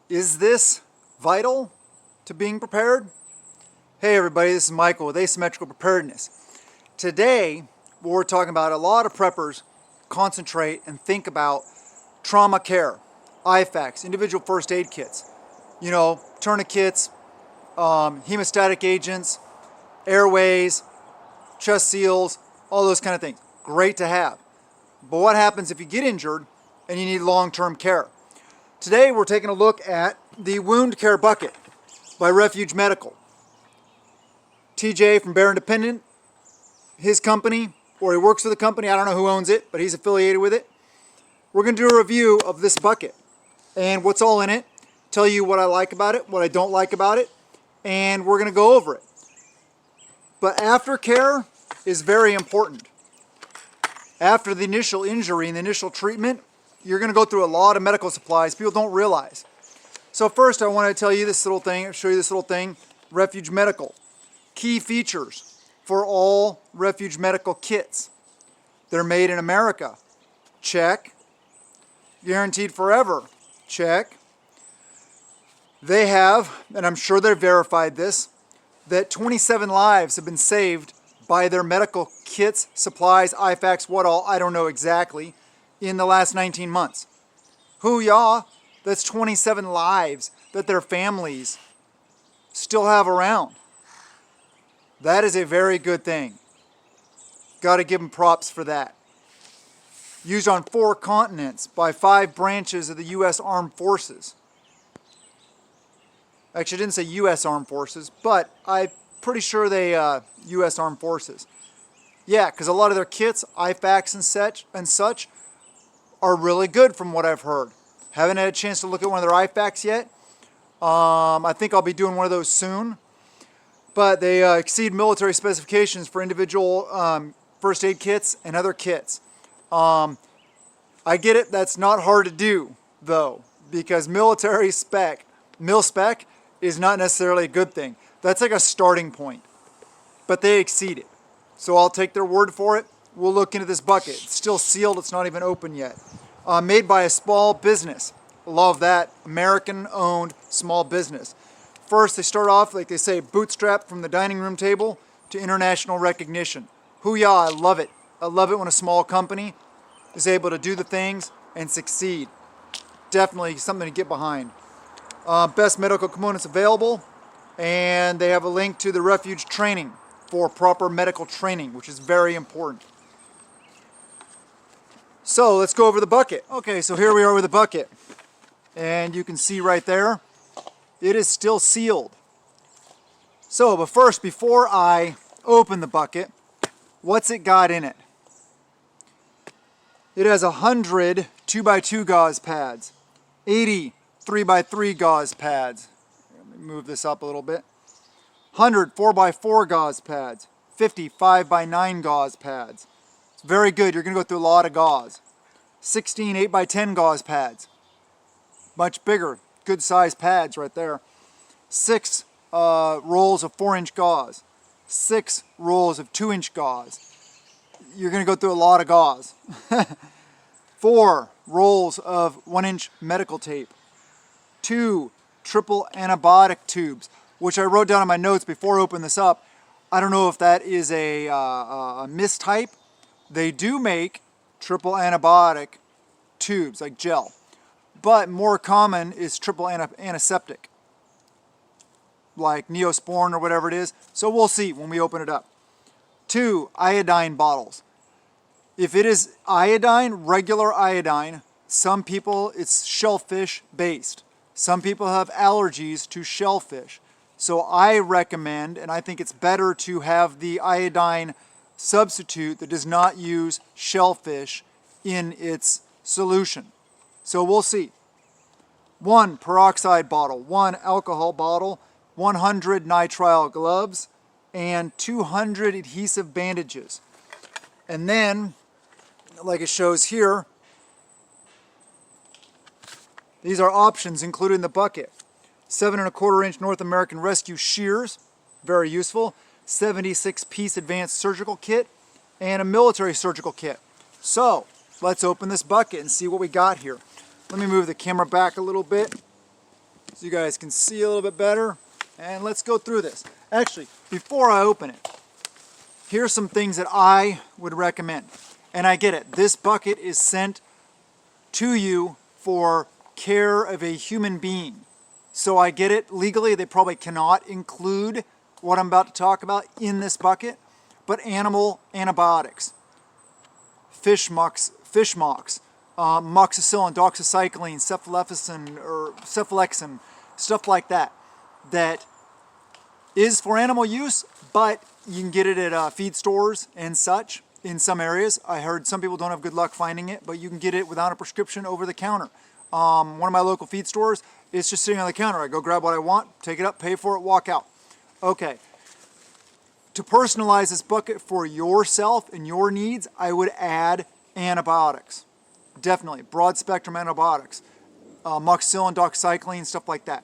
Is this vital to being prepared? Hey everybody, this is Michael with Asymmetrical Preparedness. Today, what we're talking about, a lot of preppers concentrate and think about trauma care, IFAKs, individual first aid kits, tourniquets, hemostatic agents, airways, chest seals, all those kind of things. Great to have. But what happens if you get injured and you need long-term care? Today we're taking a look at the Wound Care Bucket by Refuge Medical. TJ from Bear Independent, his company, or he works for the company, I don't know who owns it, but he's affiliated with it. We're going to do a review of this bucket and what's all in it, tell you what I like about it, what I don't like about it, and we're going to go over it. But aftercare is very important. After the initial injury and the initial treatment, you're going to go through a lot of medical supplies people don't realize. So first I want to tell you this little thing, show you this little thing, Refuge Medical. Key features for all Refuge Medical kits. They're made in America. Check. Guaranteed forever. Check. They have, and I'm sure they've verified this, that 27 lives have been saved by their medical kits, supplies, IFAKs, what all, I don't know exactly, in the last 19 months. Hoo-yah, that's 27 lives that their families still have around. That is a very good thing. Got to give them props for that. Used on 4 continents by 5 branches of the U.S. Armed Forces. Actually, I didn't say U.S. Armed Forces, but I'm pretty sure they U.S. Armed Forces. Yeah, because a lot of their kits, IFAKs and such, are really good from what I've heard. Haven't had a chance to look at one of their IFAKs yet. I think I'll be doing one of those soon. But they exceed military specifications for individual first aid kits and other kits. I get it, that's not hard to do, though, because military spec, mil-spec, is not necessarily a good thing. That's like a starting point. But they exceed it. So I'll take their word for it. We'll look into this bucket. It's still sealed, it's not even open yet. Made by a small business. Love that. American-owned small business. First, they start off, like they say, bootstrapped from the dining room table to international recognition. Hoo-yah, I love it. I love it when a small company is able to do the things and succeed. Definitely something to get behind. Best medical components available, and they have a link to the Refuge training for proper medical training, which is very important. So let's go over the bucket. Okay, so here we are with the bucket. And you can see right there, it is still sealed. So, but first, before I open the bucket, what's it got in it? It has 100 2x2 gauze pads, 80 3x3 gauze pads. Let me move this up a little bit. 100 4x4 gauze pads, 50 5x9 gauze pads. It's very good. You're going to go through a lot of gauze. 16 8x10 gauze pads. Much bigger, good size pads right there. 6 rolls of 4-inch gauze. 6 rolls of 2-inch gauze. You're going to go through a lot of gauze. 4 rolls of 1-inch medical tape. 2 triple antibiotic tubes, which I wrote down in my notes before I opened this up. I don't know if that is a mistype. They do make triple antibiotic tubes, like gel. But more common is triple antiseptic, like Neosporin or whatever it is. So we'll see when we open it up. 2 iodine bottles. If it is iodine, regular iodine, some people it's shellfish based. Some people have allergies to shellfish. So I recommend, and I think it's better to have the iodine substitute that does not use shellfish in its solution. So we'll see. 1 peroxide bottle, 1 alcohol bottle, 100 nitrile gloves, and 200 adhesive bandages. And then, like it shows here, these are options included in the bucket. 7 1/4 inch North American Rescue shears, very useful. 76-piece advanced surgical kit, and a military surgical kit. So, let's open this bucket and see what we got here. Let me move the camera back a little bit. so you guys can see a little bit better. And let's go through this. Actually, before I open it, here's some things that I would recommend. And I get it. This bucket is sent to you for care of a human being. So I get it. Legally, they probably cannot include what I'm about to talk about in this bucket. But animal antibiotics, fish mocks, moxicillin, doxycycline, cephalexin, stuff like that, that is for animal use, but you can get it at feed stores and such in some areas. I heard some people don't have good luck finding it, but you can get it without a prescription over the counter. One of my local feed stores, it's just sitting on the counter. I go grab what I want, take it up, pay for it, walk out. Okay. To personalize this bucket for yourself and your needs, I would add antibiotics. Definitely, broad spectrum antibiotics. Moxicillin, doxycycline, stuff like that.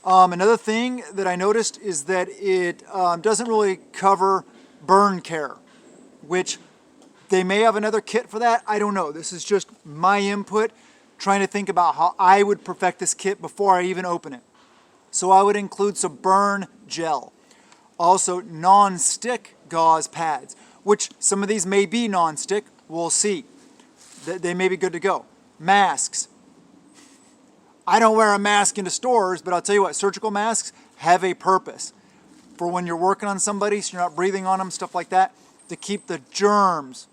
Another thing that I noticed is that it doesn't really cover burn care, which they may have another kit for that. I don't know. This is just my input, trying to think about how I would perfect this kit before I even open it. So I would include some burn gel. Also, non-stick gauze pads, which some of these may be non-stick. We'll see. They may be good to go. Masks. I don't wear a mask into stores, but I'll tell you what, surgical masks have a purpose. For when you're working on somebody, so you're not breathing on them, stuff like that, to keep the germs,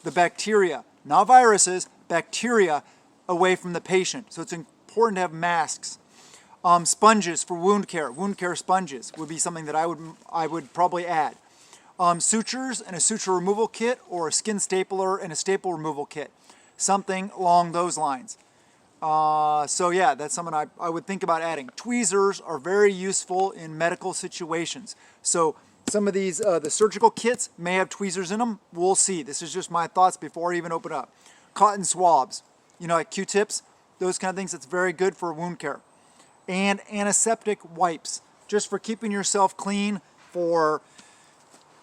the bacteria, not viruses, bacteria, away from the patient. So it's important to have masks. Sponges for wound care sponges would be something that I would probably add. Sutures and a suture removal kit, or a skin stapler and a staple removal kit. Something along those lines. So yeah, that's something I would think about adding. Tweezers are very useful in medical situations. So some of these, the surgical kits may have tweezers in them. We'll see. This is just my thoughts before I even open up. Cotton swabs, like Q-tips, those kind of things. That's very good for wound care. And antiseptic wipes, just for keeping yourself clean for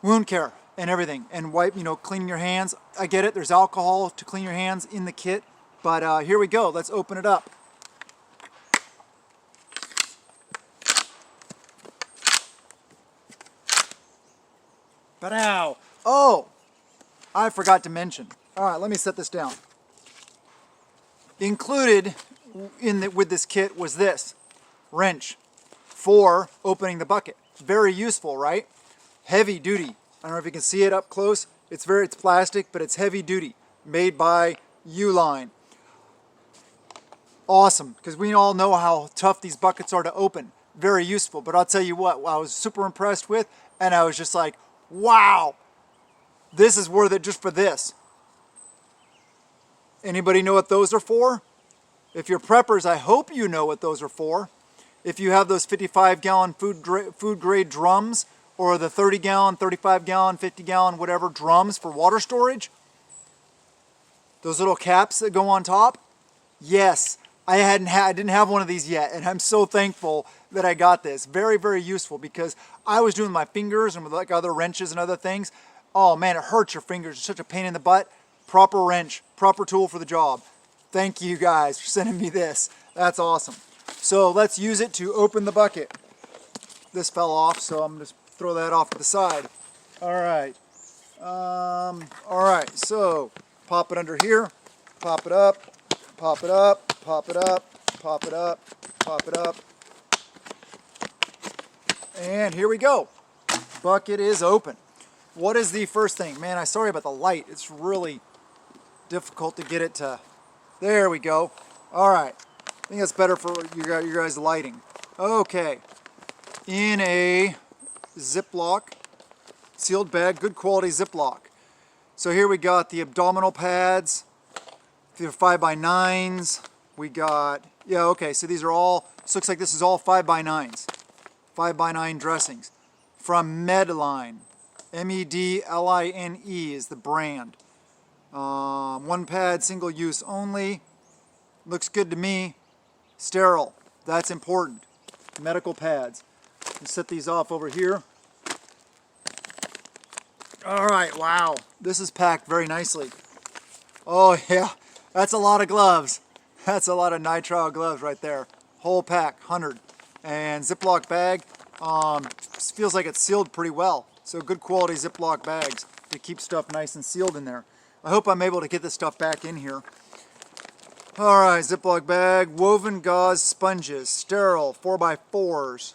wound care and everything. And cleaning your hands. I get it. There's alcohol to clean your hands in the kit. But here we go. Let's open it up. Ba-dow. Oh, I forgot to mention. All right, let me set this down. Included with this kit was this wrench for opening the bucket. Very useful, right? Heavy duty. I don't know if you can see it up close. It's plastic, but it's heavy duty. Made by Uline. Awesome, because we all know how tough these buckets are to open. Very useful, but I'll tell you what, I was super impressed with, and I was just like, wow, this is worth it just for this. Anybody know what those are for? If you're preppers, I hope you know what those are for. If you have those 55-gallon food grade drums, or the 30-gallon, 35-gallon, 50-gallon, whatever drums for water storage, those little caps that go on top, yes. I didn't have one of these yet, and I'm so thankful that I got this. Very, very useful, because I was doing my fingers and with like other wrenches and other things. Oh man, it hurts your fingers. It's such a pain in the butt. Proper wrench, proper tool for the job. Thank you guys for sending me this. That's awesome. So let's use it to open the bucket. This fell off, so I'm just throw that off to the side. All right. All right. So pop it under here. Pop it up. Pop it up. Pop it up, pop it up, pop it up. And here we go. Bucket is open. What is the first thing? Man, I'm sorry about the light. It's really difficult to get it to... There we go. All right. I think that's better for you guys' lighting. Okay. In a Ziploc, sealed bag, good quality Ziploc. So here we got the abdominal pads, the 5x9s. We got, so these are all, this looks like this is all 5x9s. 5x9 dressings. From Medline. M-E-D-L-I-N-E is the brand. One pad, single use only. Looks good to me. Sterile. That's important. Medical pads. Let's set these off over here. Alright, wow. This is packed very nicely. Oh yeah, that's a lot of gloves. That's a lot of nitrile gloves right there. whole pack, 100. And Ziploc bag, feels like it's sealed pretty well. So good quality Ziploc bags to keep stuff nice and sealed in there. I hope I'm able to get this stuff back in here. Alright, Ziploc bag, woven gauze sponges, sterile, 4x4s.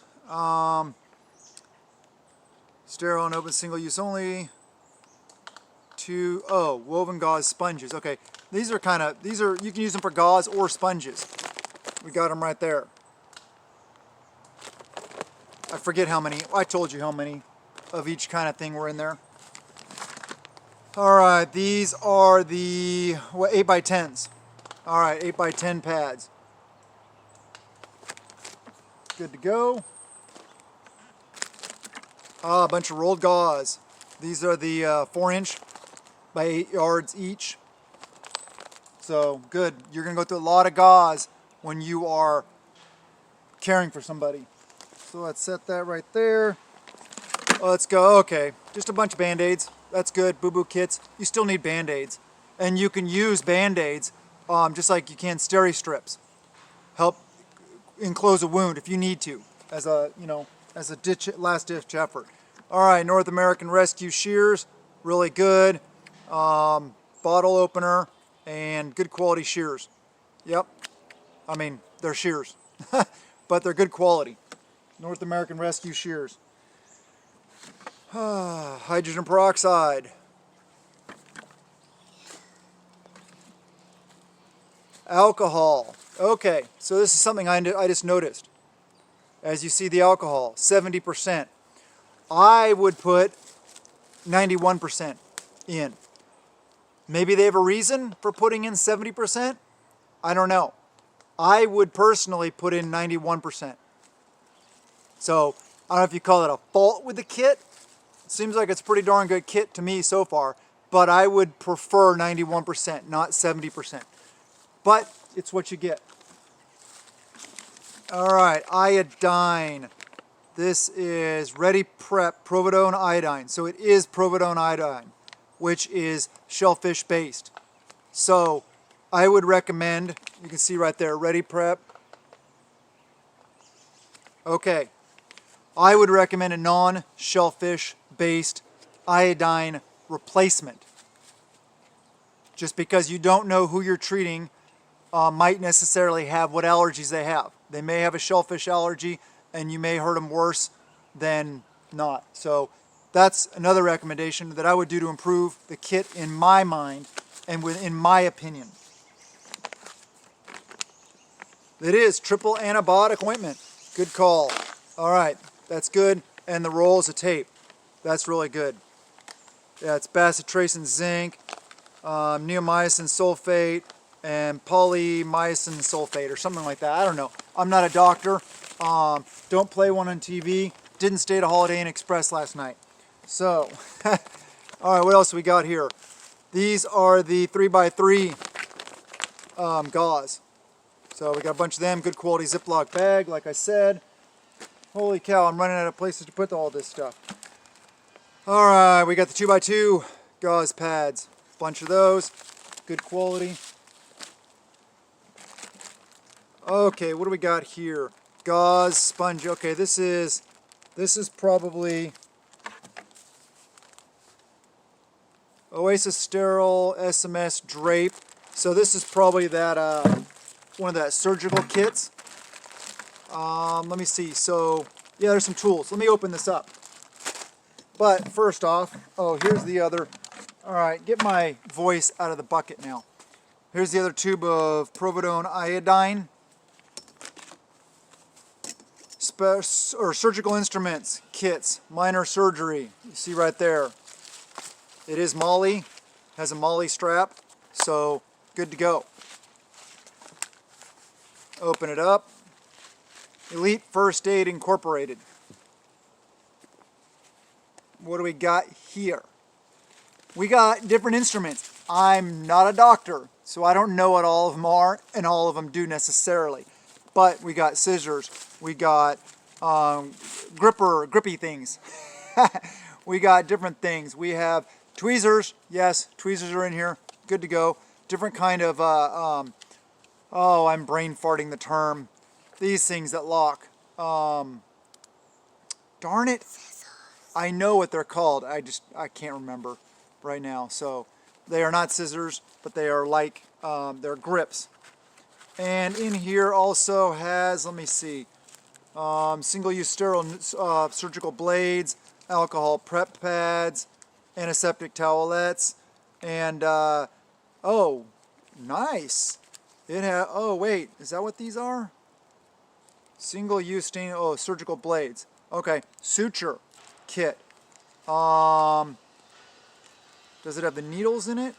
Sterile and open, single use only. Woven gauze sponges. Okay, these are you can use them for gauze or sponges. We got them right there. I forget how many, I told you how many of each kind of thing were in there. Alright, these are the 8x10s. Alright, 8x10 pads. Good to go. A bunch of rolled gauze. These are the 4-inch by 8 yards each. So good. You're going to go through a lot of gauze when you are caring for somebody. So let's set that right there. Let's go. Okay, just a bunch of Band-Aids. That's good. Boo-boo kits. You still need Band-Aids. And you can use Band-Aids just like you can Steri-Strips. Help enclose a wound if you need to, as a, as a last ditch effort. All right, North American Rescue shears, really good. Bottle opener and good quality shears. Yep, I mean, they're shears, but they're good quality. North American Rescue shears. Hydrogen peroxide. Alcohol. Okay, so this is something I just noticed. As you see the alcohol, 70%. I would put 91% in. Maybe they have a reason for putting in 70%. I don't know. I would personally put in 91%. So, I don't know if you call it a fault with the kit. It seems like it's a pretty darn good kit to me so far. But I would prefer 91%, not 70%. But it's what you get. Alright, iodine. This is Ready Prep Providone Iodine. So it is Providone Iodine, which is shellfish based. So I would recommend, you can see right there, Ready Prep. Okay, I would recommend a non-shellfish based iodine replacement. Just because you don't know who you're treating might necessarily have what allergies they have. They may have a shellfish allergy and you may hurt them worse than not. So that's another recommendation that I would do to improve the kit in my mind and in my opinion. It is triple antibiotic ointment. Good call. All right, that's good. And the rolls of tape. That's really good. Yeah, it's bacitracin zinc, neomycin sulfate, and polymycin sulfate or something like that. I don't know. I'm not a doctor. Don't play one on TV. Didn't stay at a Holiday Inn Express last night. So, all right, what else we got here? These are the 3x3 gauze. So we got a bunch of them. Good quality Ziploc bag, like I said. Holy cow, I'm running out of places to put all this stuff. All right, we got the 2x2 Gauze Pads. Bunch of those. Good quality. Okay, what do we got here? Gauze Sponge. Okay, this is probably Oasis Sterile SMS Drape. So this is probably that one of that surgical kits. Let me see. So yeah, there's some tools. Let me open this up. But first off, here's the other. All right, get my voice out of the bucket now. Here's the other tube of Providone Iodine. Surgical instruments, kits, minor surgery. You see right there. It is MOLLE, has a MOLLE strap, so good to go. Open it up. Elite First Aid Incorporated. What do we got here? We got different instruments. I'm not a doctor, so I don't know what all of them are and all of them do necessarily. But we got scissors, we got grippy things. We got different things. We have tweezers. Yes, tweezers are in here. Good to go. Different kind of, I'm brain farting the term. these things that lock. Darn it. I know what they're called. I can't remember right now. So they are not scissors, but they are like, they're grips. And in here also has, let me see, single-use sterile surgical blades, alcohol prep pads, antiseptic towelettes, and, oh, nice. It has, oh wait, is that what these are? Single-use surgical blades. Okay, Suture Kit. Does it have the needles in it?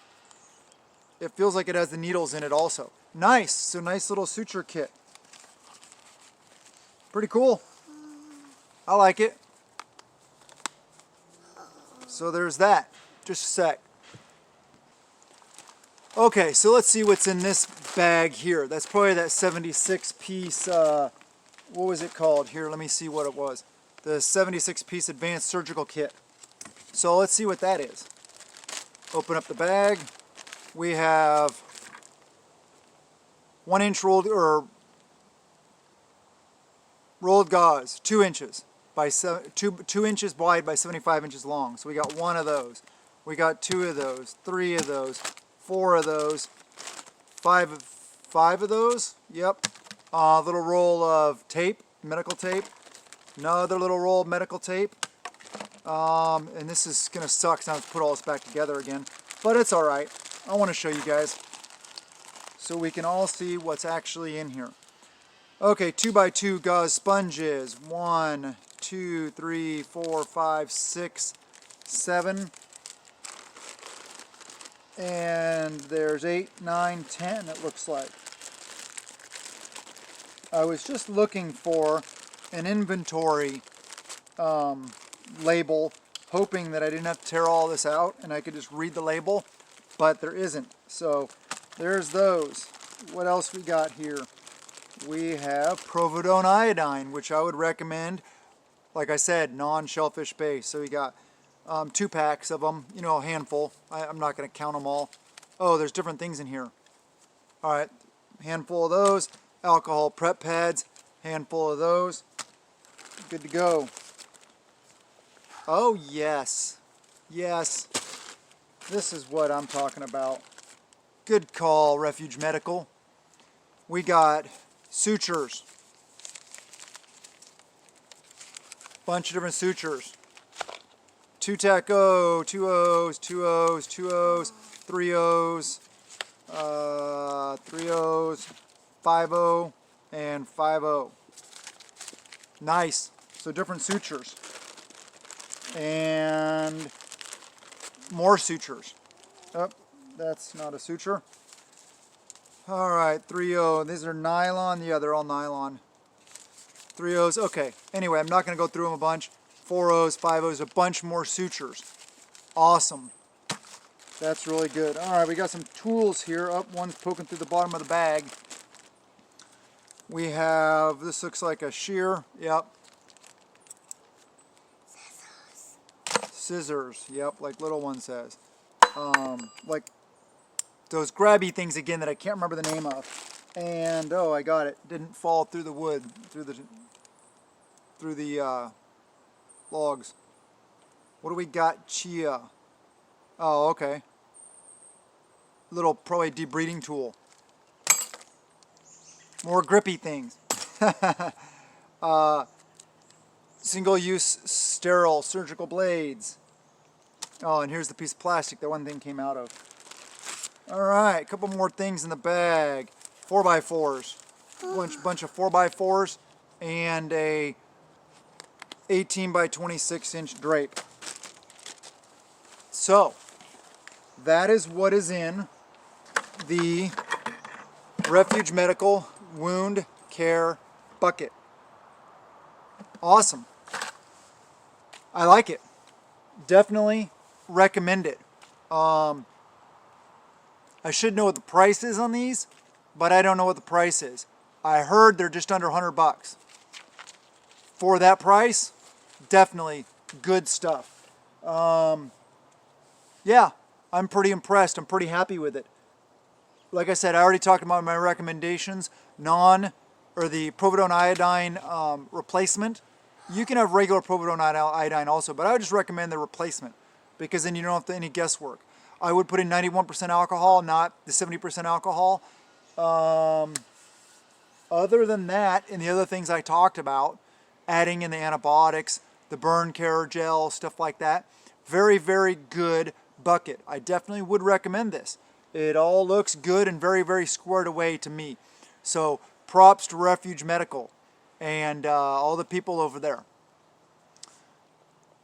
It feels like it has the needles in it also. Nice, so nice little suture kit. Pretty cool. I like it. So there's that. Just a sec. Okay, so let's see what's in this bag here. That's probably that 76-piece, what was it called? Here, let me see what it was. The 76-piece advanced surgical kit. So let's see what that is. Open up the bag. We have 1-inch rolled gauze, 2 inches by 2 inches wide by 75 inches long. So we got 1 of those. We got 2 of those, 3 of those, 4 of those, 5 of those. Yep. A little roll of tape, medical tape. Another little roll of medical tape. And this is gonna suck, so I have to put all this back together again. But it's all right. I want to show you guys so we can all see what's actually in here. Okay, 2x2 gauze sponges. 1, 2, 3, 4, 5, 6, 7. And there's 8, 9, 10 it looks like. I was just looking for an inventory label, hoping that I didn't have to tear all this out and I could just read the label, but there isn't. So there's those. What else we got here? We have Providone iodine, which I would recommend. Like I said, non-shellfish based. So we got 2 packs of them, you know, a handful. I'm not going to count them all. Oh, there's different things in here. All right, handful of those. Alcohol prep pads, handful of those. Good to go. Oh, yes. Yes. This is what I'm talking about. Good call, Refuge Medical. We got sutures. Bunch of different sutures. 2-tack O, 2 O's, 2 O's, 2 O's, 3 O's, 3 O's, 5 O, and 5 O. Nice. So different sutures. And more sutures. Oh, that's not a suture. Alright, 3O. These are nylon. Yeah, they're all nylon. 3 O's. Okay. Anyway, I'm not going to go through them a bunch. 4 O's, 5 O's, a bunch more sutures. Awesome. That's really good. Alright, we got some tools here. Oh, one's poking through the bottom of the bag. We have, this looks like a shear. Yep. Scissors. Yep, like little one says. Like those grabby things again that I can't remember the name of. And, oh, I got it. Didn't fall through the wood, through the logs. What do we got? Chia. Oh, okay. Little, probably debreeding tool. More grippy things. Single-use sterile surgical blades. Oh, and here's the piece of plastic that one thing came out of. Alright, a couple more things in the bag. 4x4s. Bunch of 4x4s and a 18 by 26 inch drape. So, that is what is in the Refuge Medical Wound Care Bucket. Awesome. I like it. Definitely recommend it. I should know what the price is on these, but I don't know what the price is. I heard they're just under $100. For that price, definitely good stuff. Yeah, I'm pretty impressed. I'm pretty happy with it. Like I said, I already talked about my recommendations. Non or the povidone iodine replacement. You can have regular povidone iodine also, but I would just recommend the replacement because then you don't have to any guesswork. I would put in 91% alcohol, not the 70% alcohol. Other than that, and the other things I talked about, adding in the antibiotics, the burn care gel, stuff like that, very, very good bucket. I definitely would recommend this. It all looks good and very, very squared away to me. So props to Refuge Medical and all the people over there.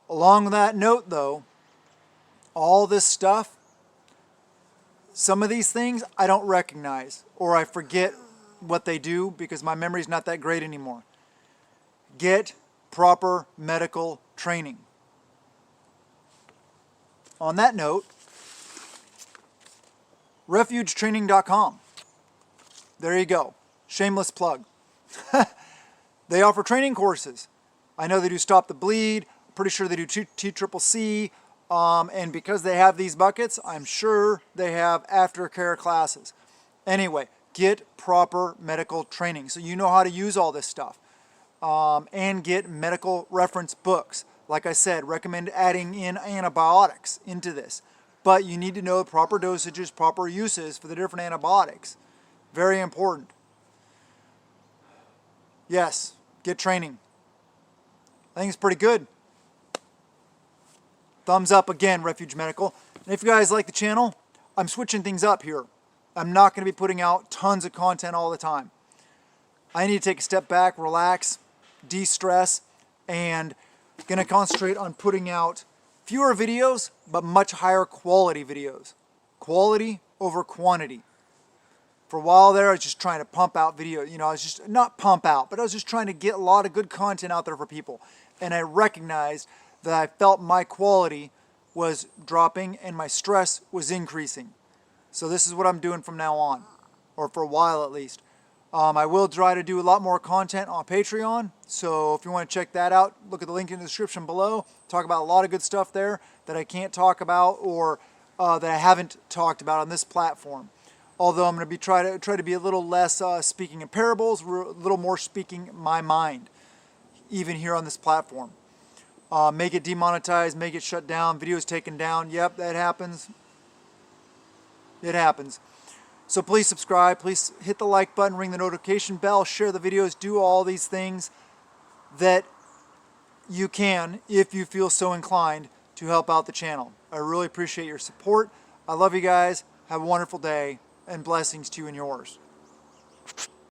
Along that note though, all this stuff, some of these things I don't recognize or I forget what they do because my memory's not that great anymore. Get proper medical training. On that note, refugetraining.com. There you go. Shameless plug. They offer training courses. I know they do Stop the Bleed. I'm pretty sure they do TCCC. And because they have these buckets, I'm sure they have aftercare classes. Anyway, get proper medical training so you know how to use all this stuff. And get medical reference books. Like I said, recommend adding in antibiotics into this. But you need to know the proper dosages, proper uses for the different antibiotics. Very important. Yes, get training. I think it's pretty good. Thumbs up again, Refuge Medical. And if you guys like the channel, I'm switching things up here. I'm not going to be putting out tons of content all the time. I need to take a step back, relax, de-stress, and going to concentrate on putting out fewer videos, but much higher quality videos. Quality over quantity. For a while there, I was just trying to pump out video. You know, I was just, not pump out, but I was just trying to get a lot of good content out there for people. And I recognized that I felt my quality was dropping and my stress was increasing. So this is what I'm doing from now on, or for a while at least. I will try to do a lot more content on Patreon, so if you want to check that out, look at the link in the description below. Talk about a lot of good stuff there that I can't talk about or that I haven't talked about on this platform. Although I'm going to be try to be a little less speaking in parables, a little more speaking my mind, even here on this platform. Make it demonetized, make it shut down, videos taken down. Yep, that happens. It happens. So please subscribe, please hit the like button, ring the notification bell, share the videos, do all these things that you can if you feel so inclined to help out the channel. I really appreciate your support. I love you guys. Have a wonderful day and blessings to you and yours.